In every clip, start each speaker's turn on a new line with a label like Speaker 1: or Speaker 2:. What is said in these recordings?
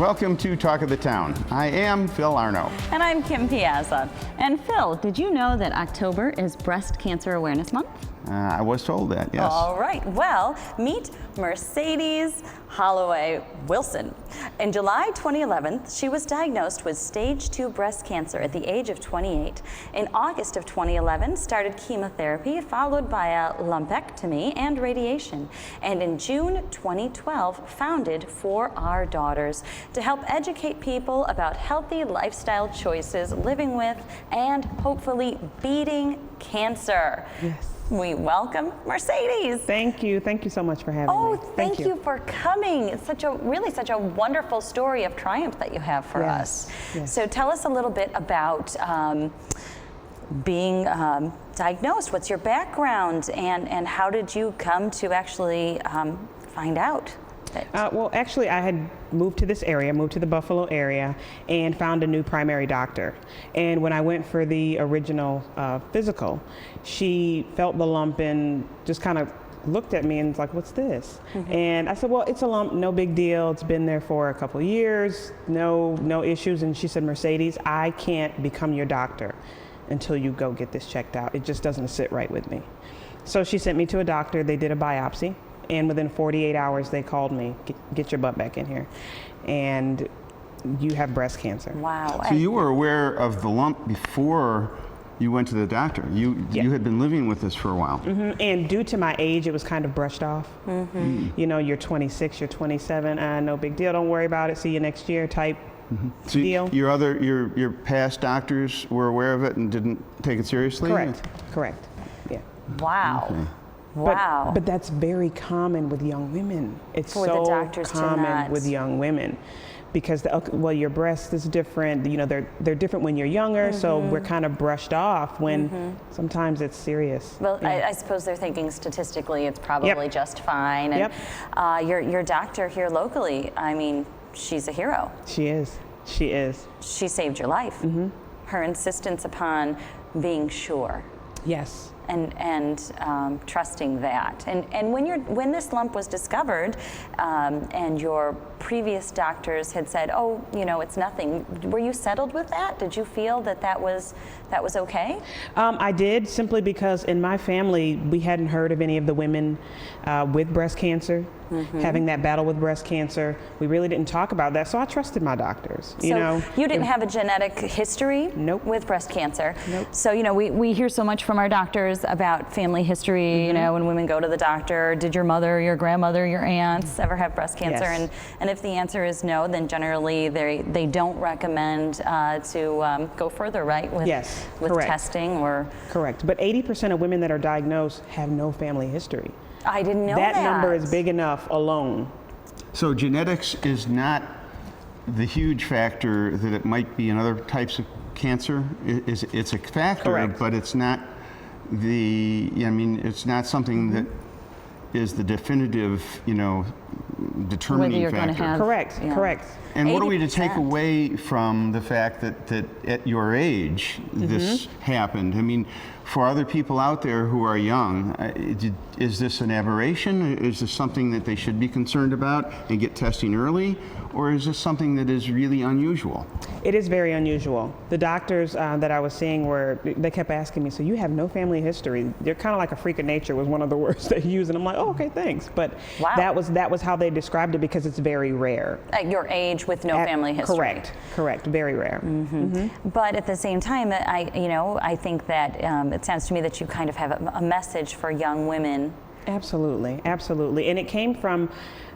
Speaker 1: welcome to Talk of the Town. I am Phil Arno.
Speaker 2: And I'm Kim Piazza. And Phil, did you know that October is Breast Cancer Awareness Month?
Speaker 1: I was told that, yes.
Speaker 2: All right, well, meet Mercedes Holloway Wilson. In July 2011, she was diagnosed with stage 2 breast cancer at the age of 28. In August of 2011, started chemotherapy, followed by a lumpectomy and radiation. And in June 2012, founded For Our Daughters to help educate people about healthy lifestyle choices, living with, and hopefully beating cancer.
Speaker 3: Yes.
Speaker 2: We welcome Mercedes.
Speaker 3: Thank you. Thank you so much for having me.
Speaker 2: Oh, thank you for coming. It's such a wonderful story of triumph that you have for us.
Speaker 3: Yes.
Speaker 2: So tell us a little bit about being diagnosed. What's your background, and how did you come to actually find out?
Speaker 3: Well, actually, I had moved to this area, moved to the Buffalo area, and found a new primary doctor. And when I went for the original physical, she felt the lump and just kind of looked at me and was like, "What's this?" Mm-hmm. And I said, "Well, it's a lump, no big deal. It's been there for a couple of years, no issues." And she said, "Mercedes, I can't become your doctor until you go get this checked out. It just doesn't sit right with me." So she sent me to a doctor. They did a biopsy. And within 48 hours, they called me, get your butt back in here, and you have breast cancer.
Speaker 2: Wow.
Speaker 1: So you were aware of the lump before you went to the doctor. You had been living with this for a while.
Speaker 3: Mm-hmm. And due to my age, it was kind of brushed off. Mm-hmm. You know, you're 26, you're 27, no big deal, don't worry about it, see you next year type
Speaker 1: So
Speaker 3: deal.
Speaker 1: Your past doctors were aware of it and didn't take it seriously?
Speaker 3: Correct, yeah.
Speaker 2: Wow.
Speaker 1: Okay.
Speaker 2: Wow.
Speaker 3: But that's very common with young women. It's
Speaker 2: For
Speaker 3: so
Speaker 2: the doctors
Speaker 3: common with young women, because your breast is different. You know, they're different when you're younger, so we're kind of brushed off when sometimes it's serious.
Speaker 2: Well,
Speaker 3: yeah.
Speaker 2: I suppose they're thinking statistically it's probably just fine. And your doctor here locally, I mean, she's a hero.
Speaker 3: She is. She is.
Speaker 2: She saved your life. Her insistence upon being sure.
Speaker 3: Yes.
Speaker 2: And trusting that. And when this lump was discovered, and your previous doctors had said, "Oh, you know, it's nothing," were you settled with that? Did you feel that was okay?
Speaker 3: I did, simply because in my family we hadn't heard of any of the women with breast cancer having that battle with breast cancer. We really didn't talk about that, so I trusted my doctors. You know,
Speaker 2: you didn't have a genetic history
Speaker 3: Nope.
Speaker 2: with breast cancer.
Speaker 3: Nope.
Speaker 2: So you know, we hear so much from our doctors about family history. You know, when women go to the doctor, did your mother, your grandmother, your aunts ever have breast cancer?
Speaker 3: Yes.
Speaker 2: And if the answer is no, then generally they don't recommend to go further, right? With
Speaker 3: correct.
Speaker 2: testing or.
Speaker 3: Correct. But 80% of women that are diagnosed have no family history.
Speaker 2: I didn't know that.
Speaker 3: That number is big enough alone.
Speaker 1: So genetics is not the huge factor that it might be in other types of cancer. It's a factor,
Speaker 3: Correct.
Speaker 1: but it's not it's not something that is the definitive, determining
Speaker 2: Whether you're
Speaker 1: factor.
Speaker 2: going to have.
Speaker 3: Correct.
Speaker 2: Yeah.
Speaker 3: Correct.
Speaker 1: And what are we to take
Speaker 2: 80%.
Speaker 1: away from the fact that at your age this happened? I mean, for other people out there who are young, is this an aberration? Is this something that they should be concerned about and get testing early? Or is this something that is really unusual?
Speaker 3: It is very unusual. The doctors that I was seeing they kept asking me, "So you have no family history?" You're kind of like a freak of nature was one of the words they used, and I'm like, "Oh, okay, thanks." But
Speaker 2: wow.
Speaker 3: that was how they described it, because it's very rare.
Speaker 2: At your age with no family history.
Speaker 3: Correct, very rare.
Speaker 2: But at the same time, I think that it sounds to me that you kind of have a message for young women.
Speaker 3: Absolutely, absolutely. And it came from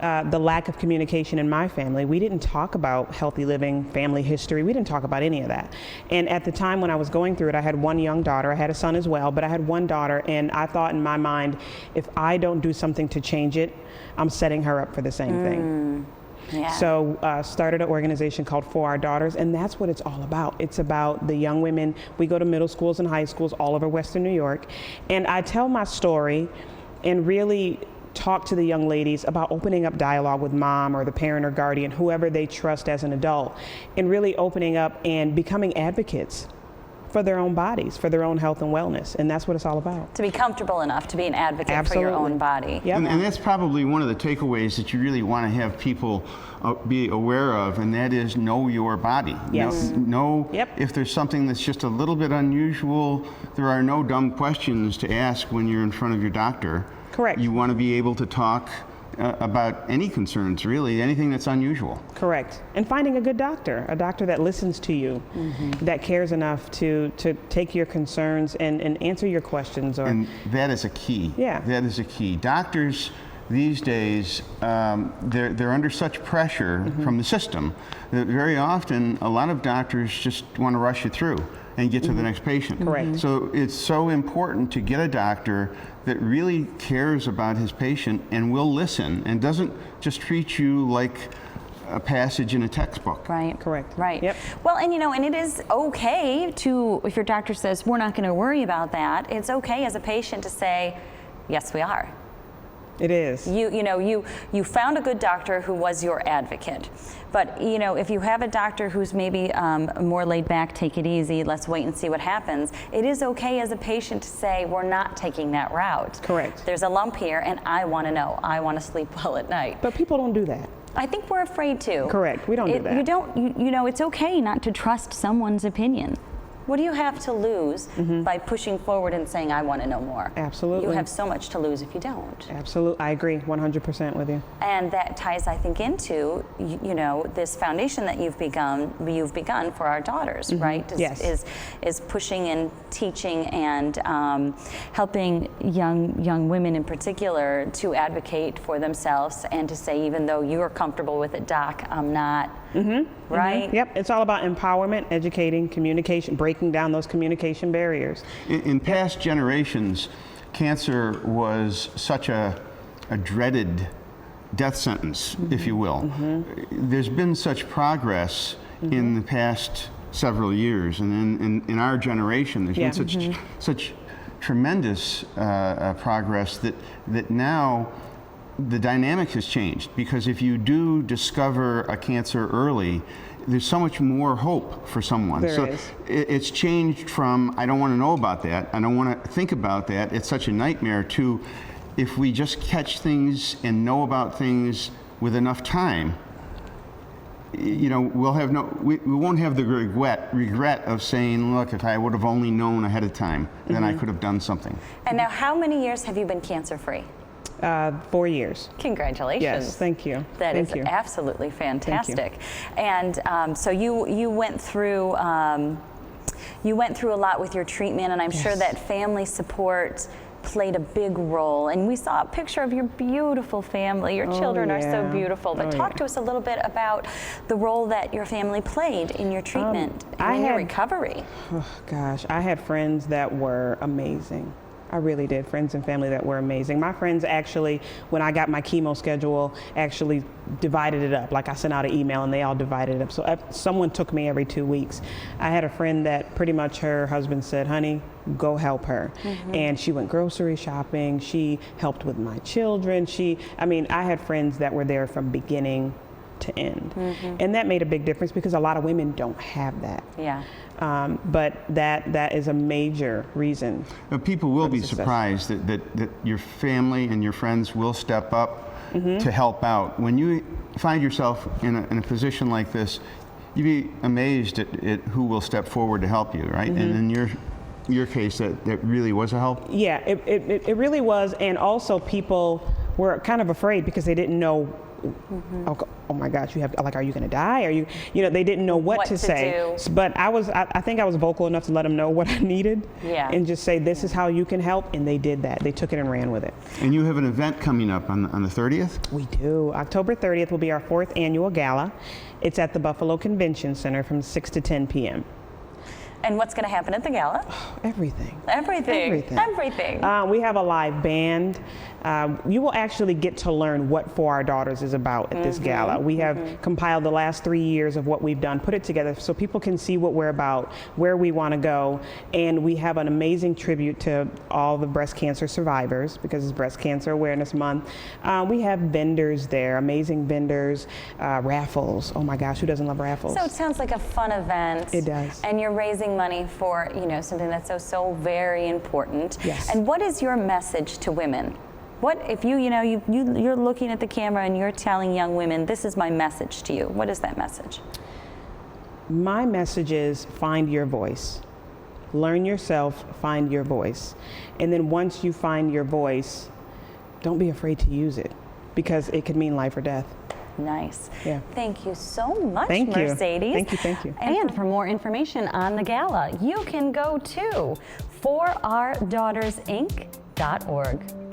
Speaker 3: the lack of communication in my family. We didn't talk about healthy living, family history. We didn't talk about any of that. And at the time when I was going through it, I had one young daughter. I had a son as well, but I had one daughter, and I thought in my mind, if I don't do something to change it, I'm setting her up for the same thing.
Speaker 2: Yeah.
Speaker 3: So started an organization called For Our Daughters, and that's what it's all about. It's about the young women. We go to middle schools and high schools all over Western New York, and I tell my story and really talk to the young ladies about opening up dialogue with mom or the parent or guardian, whoever they trust as an adult, and really opening up and becoming advocates for their own bodies, for their own health and wellness. And that's what it's all about.
Speaker 2: To be comfortable enough to be an advocate
Speaker 3: Absolutely.
Speaker 2: for your own body.
Speaker 3: Yep.
Speaker 1: And that's probably one of the takeaways that you really want to have people be aware of, and that is know your body.
Speaker 3: Yes.
Speaker 1: Know
Speaker 3: Yep.
Speaker 1: if there's something that's just a little bit unusual. There are no dumb questions to ask when you're in front of your doctor.
Speaker 3: Correct.
Speaker 1: You want to be able to talk about any concerns, really, anything that's unusual.
Speaker 3: Correct. And finding a good doctor, a doctor that listens to you, that cares enough to take your concerns and answer your questions.
Speaker 1: And that is a key.
Speaker 3: Yeah.
Speaker 1: That is a key. Doctors these days, they're under such pressure from the system that very often a lot of doctors just want to rush you through and get to the next patient.
Speaker 3: Correct.
Speaker 1: So it's so important to get a doctor that really cares about his patient and will listen and doesn't just treat you like a passage in a textbook.
Speaker 2: Right.
Speaker 3: Correct.
Speaker 2: Right.
Speaker 3: Yep.
Speaker 2: Well, and and it is okay to, if your doctor says, we're not going to worry about that, it's okay as a patient to say, yes, we are.
Speaker 3: It is.
Speaker 2: You found a good doctor who was your advocate. But, if you have a doctor who's maybe more laid back, take it easy, let's wait and see what happens, it is okay as a patient to say, we're not taking that route.
Speaker 3: Correct.
Speaker 2: There's a lump here and I want to know. I want to sleep well at night.
Speaker 3: But people don't do that.
Speaker 2: I think we're afraid to.
Speaker 3: Correct. We don't do that.
Speaker 2: You don't, it's okay not to trust someone's opinion. What do you have to lose by pushing forward and saying, I want to know more?
Speaker 3: Absolutely.
Speaker 2: You have so much to lose if you don't.
Speaker 3: Absolutely. I agree 100% with you.
Speaker 2: And that ties, I think, into, this foundation that you've begun for our daughters, right?
Speaker 3: Yes.
Speaker 2: Is pushing and teaching and helping young women in particular to advocate for themselves and to say, even though you are comfortable with it, Doc, I'm not. Right?
Speaker 3: Yep. It's all about empowerment, educating, communication, breaking down those communication barriers.
Speaker 1: In past generations, cancer was such a dreaded death sentence, if you will. There's been such progress in the past several years, and in our generation, there's been such tremendous progress that now the dynamic has changed, because if you do discover a cancer early, there's so much more hope for someone.
Speaker 3: There
Speaker 1: so
Speaker 3: is.
Speaker 1: It's changed from, I don't want to know about that, I don't want to think about that, it's such a nightmare, to if we just catch things and know about things with enough time, we'll have we won't have the regret of saying, look, if I would have only known ahead of time, then I could have done something.
Speaker 2: And now, how many years have you been cancer-free?
Speaker 3: 4 years.
Speaker 2: Congratulations.
Speaker 3: Yes, thank you.
Speaker 2: That
Speaker 3: Thank
Speaker 2: is
Speaker 3: you.
Speaker 2: absolutely fantastic. And so you went through a lot with your treatment, and I'm sure that family support played a big role. And we saw a picture of your beautiful family. Your children are so beautiful. But talk to us a little bit about the role that your family played in your treatment and in your recovery.
Speaker 3: Oh gosh, I had friends that were amazing. I really did. Friends and family that were amazing. My friends actually, when I got my chemo schedule, actually divided it up. Like I sent out an email and they all divided it up. So someone took me every 2 weeks. I had a friend that pretty much her husband said, honey, go help her. And she went grocery shopping. She helped with my children. I had friends that were there from beginning to end. And that made a big difference because a lot of women don't have that.
Speaker 2: Yeah.
Speaker 3: But that is a major reason.
Speaker 1: People will be
Speaker 3: success.
Speaker 1: surprised that your family and your friends will step up to help out. When you find yourself in a position like this, you'd be amazed at who will step forward to help you, right? And in your case, that really was a help? Yeah,
Speaker 3: it really was. And also people were kind of afraid because they didn't know, oh my gosh, are you going to die? Are they didn't know what to say.
Speaker 2: Do.
Speaker 3: But I think I was vocal enough to let them know what I needed.
Speaker 2: Yeah.
Speaker 3: And just say, this is how you can help. And they did that. They took it and ran with it.
Speaker 1: And you have an event coming up on the 30th?
Speaker 3: We do. October 30th will be our 4th annual gala. It's at the Buffalo Convention Center from 6 to 10 p.m.
Speaker 2: And what's going to happen at the gala?
Speaker 3: Everything.
Speaker 2: Everything.
Speaker 3: We have a live band. You will actually get to learn what For Our Daughters is about at this gala. We have compiled the last 3 years of what we've done, put it together so people can see what we're about, where we want to go. And we have an amazing tribute to all the breast cancer survivors because it's Breast Cancer Awareness Month. We have vendors there, amazing vendors, raffles. Oh my gosh, who doesn't love raffles?
Speaker 2: So it sounds like a fun event.
Speaker 3: It does.
Speaker 2: And you're raising saving money for, you know, something that's so very important.
Speaker 3: Yes.
Speaker 2: And what is your message to women? What if you're looking at the camera and you're telling young women, this is my message to you? What is that message?
Speaker 3: My message is find your voice. Learn yourself, find your voice. And then once you find your voice, don't be afraid to use it, because it could mean life or death.
Speaker 2: Nice.
Speaker 3: Yeah.
Speaker 2: Thank you so much,
Speaker 3: Thank you.
Speaker 2: Mercedes.
Speaker 3: Thank you, thank you.
Speaker 4: And for more information on the gala, you can go to forourdaughtersinc.org.